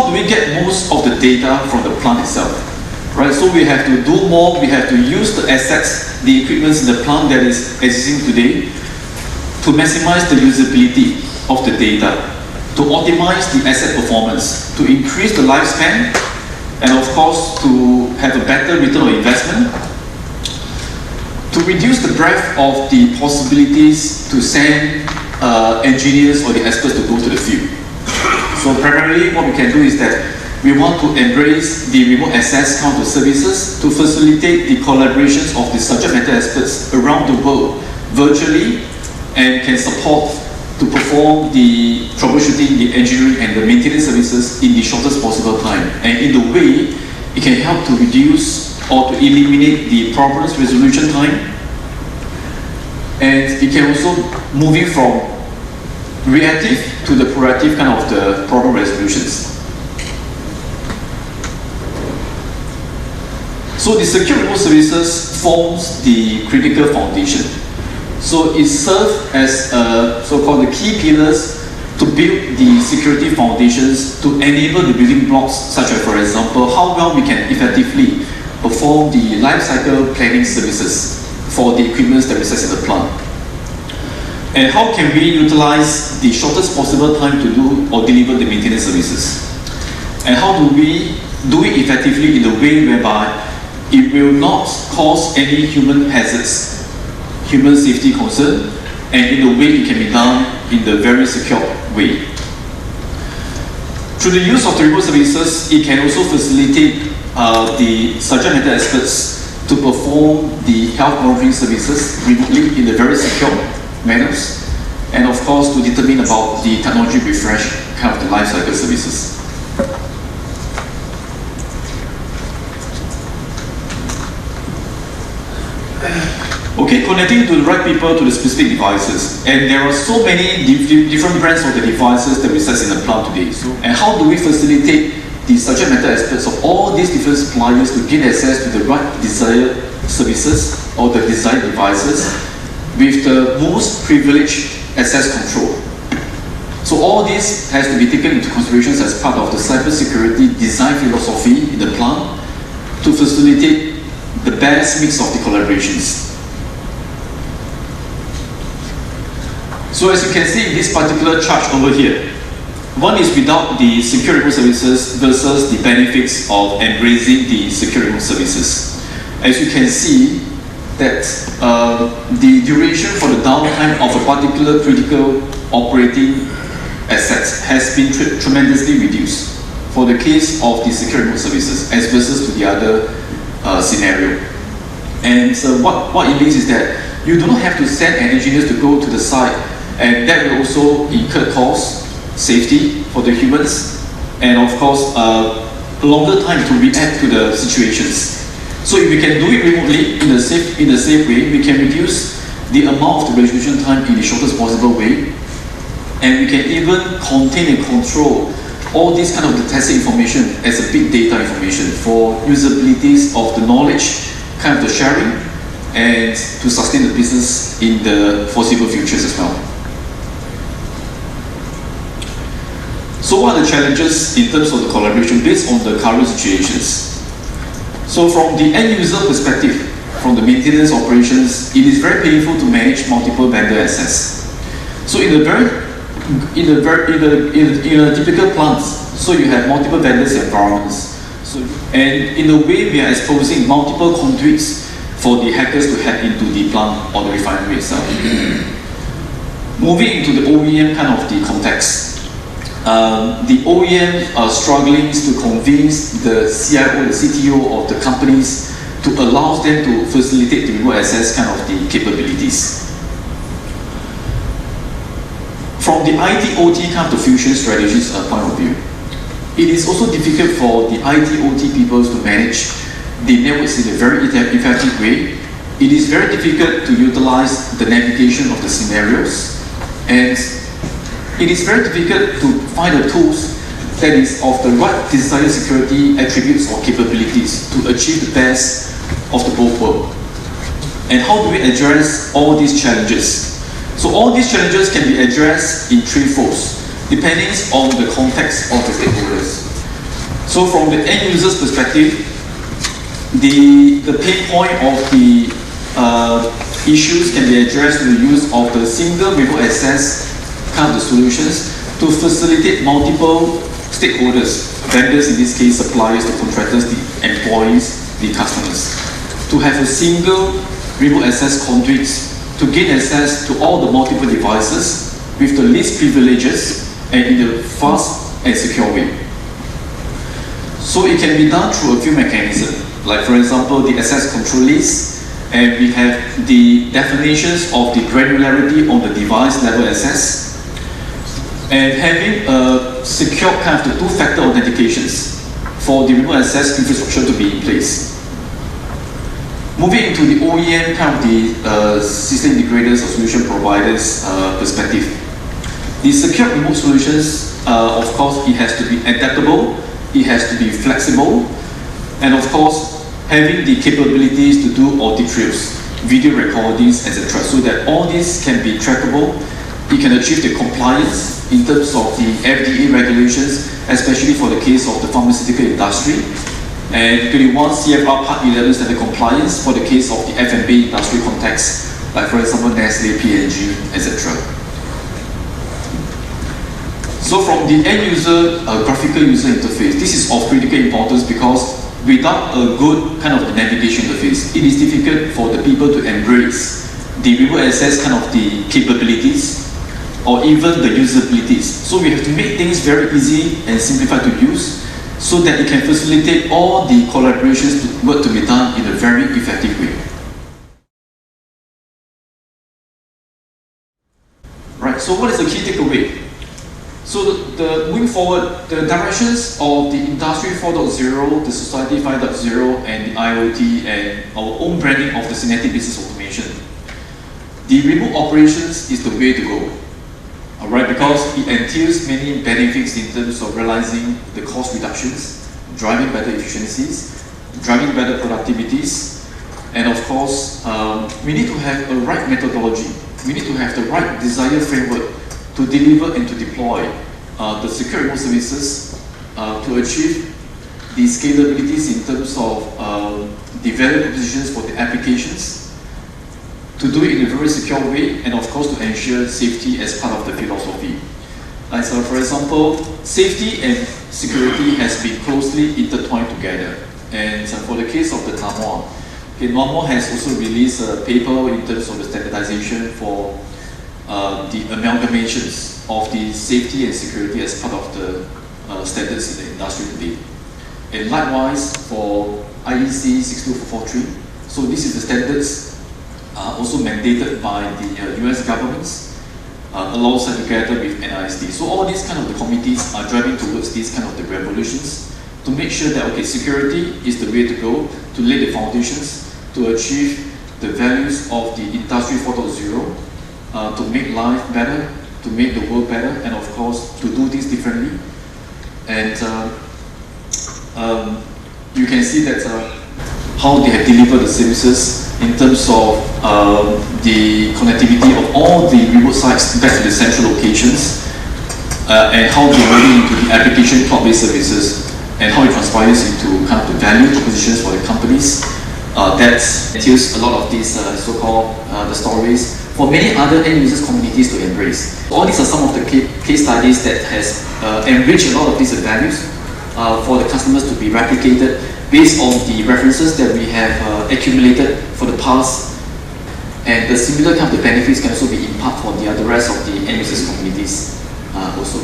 do we get most of the data from the plant itself? Right, so we have to do more, we have to use the assets, the equipment in the plant that is existing today to maximize the usability of the data, to optimize the asset performance, to increase the lifespan, and of course to have a better return on investment, to reduce the breadth of the possibilities to send engineers or the experts to go to the field. So primarily what we can do is that we want to embrace the remote access kind of services to facilitate the collaborations of the subject matter experts around the world virtually, and can support to perform the troubleshooting, the engineering and the maintenance services in the shortest possible time. And in the way, it can help to reduce or to eliminate the problems resolution time. And it can also moving from reactive to the proactive kind of the problem resolutions. So the secure remote services forms the critical foundation. So it serves as so-called the key pillars to build the security foundations to enable the building blocks, such as, for example, how well we can effectively perform the life cycle planning services for the equipment that we set in the plant. And how can we utilize the shortest possible time to do or deliver the maintenance services? And how do we do it effectively in a way whereby it will not cause any human hazards, human safety concern, and in a way it can be done in the very secure way. Through the use of the remote services, it can also facilitate the subject matter experts to perform the health monitoring services remotely in a very secure manners, and of course to determine about the technology refresh kind of the life cycle services. Okay, connecting to the right people to the specific devices. And there are so many different brands of the devices that we set in the plant today. And how do we facilitate the subject matter experts of all these different suppliers to gain access to the right desired services or the desired devices with the most privileged access control? So all this has to be taken into consideration as part of the cybersecurity design philosophy in the plant to facilitate the best mix of the collaborations. So as you can see in this particular chart over here, one is without the secure remote services versus the benefits of embracing the secure remote services. As you can see that the duration for the downtime of a particular critical operating asset has been tremendously reduced for the case of the secure remote services as versus to the other scenario. And so what it means is that you do not have to send engineers to go to the site, and that will also incur costs, safety for the humans, and of course longer time to react to the situations. So if we can do it remotely in a safe way, we can reduce the amount of the resolution time in the shortest possible way, and we can even contain and control all this kind of the testing information as a big data information for usabilities of the knowledge, kind of the sharing, and to sustain the business in the foreseeable futures as well. So what are the challenges in terms of the collaboration based on the current situations? So from the end user perspective, from the maintenance operations, it is very painful to manage multiple vendor access. So in a typical plant, so you have multiple vendors environments. So, and in a way we are exposing multiple conduits for the hackers to hack into the plant or the refinery itself. Moving into the OEM kind of the context. The OEM are struggling to convince the CIO, the CTO of the companies to allow them to facilitate the remote access kind of the capabilities. From the IT-OT kind of the fusion strategies point of view, it is also difficult for the IT-OT people to manage the networks in a very effective way. It is very difficult to utilize the navigation of the scenarios, and it is very difficult to find the tools that is of the right desired security attributes or capabilities to achieve the best of the both worlds. And how do we address all these challenges? So all these challenges can be addressed in three folds, depending on the context of the stakeholders. So from the end user's perspective, the pain point of the issues can be addressed through the use of the single remote access kind of the solutions to facilitate multiple stakeholders, vendors in this case, suppliers, the contractors, the employees, the customers, to have a single remote access conduit to gain access to all the multiple devices with the least privileges and in a fast and secure way. So it can be done through a few mechanisms, like for example the access control list, and we have the definitions of the granularity on the device level access, and having a secure kind of the two-factor authentications for the remote access infrastructure to be in place. Moving into the OEM kind of the system integrators or solution providers perspective. The secure remote solutions, of course, it has to be adaptable, it has to be flexible, and of course, having the capabilities to do audit trails, video recordings, etc., so that all this can be trackable. It can achieve the compliance in terms of the FDA regulations, especially for the case of the pharmaceutical industry, and 21 CFR Part 11 standard compliance for the case of the F&B industry context, like for example Nestle, P&G, etc. So from the end user graphical user interface, this is of critical importance because without a good kind of navigation interface, it is difficult for the people to embrace the remote access kind of the capabilities or even the usabilities. So we have to make things very easy and simplified to use so that it can facilitate all the collaborations to work to be done in a very effective way. Right, so what is the key takeaway? So moving forward, the directions of the Industry 4.0, the Society 5.0, and the IoT, and our own branding of the Synaptic Business Automation. The remote operations is the way to go. Alright, because it entails many benefits in terms of realizing the cost reductions, driving better efficiencies, driving better productivities, and of course, we need to have a right methodology. We need to have the right desired framework to deliver and to deploy the secure remote services to achieve the scalabilities in terms of the value propositions for the applications, to do it in a very secure way, and of course to ensure safety as part of the philosophy. Like so for example, safety and security has been closely intertwined together. And for the case of the Nach, Nach has also released a paper in terms of the standardization for the amalgamations of the safety and security as part of the standards in the industry today. And likewise for IEC 62443, so this is the standards also mandated by the US governments alongside together with NIST. So all these kind of the committees are driving towards these kind of the revolutions to make sure that okay, security is the way to go, to lay the foundations, to achieve the values of the Industry 4.0, to make life better, to make the world better, and of course to do this differently. And you can see that how they have delivered the services in terms of the connectivity of all the remote sites back to the central locations, and how they're moving into the application cloud-based services, and how it transpires into kind of the value propositions for the companies. That entails a lot of these so-called the stories for many other end users communities to embrace. All these are some of the case studies that has enriched a lot of these values for the customers to be replicated based on the references that we have accumulated for the past, and the similar kind of the benefits can also be imparted for the rest of the end users communities also.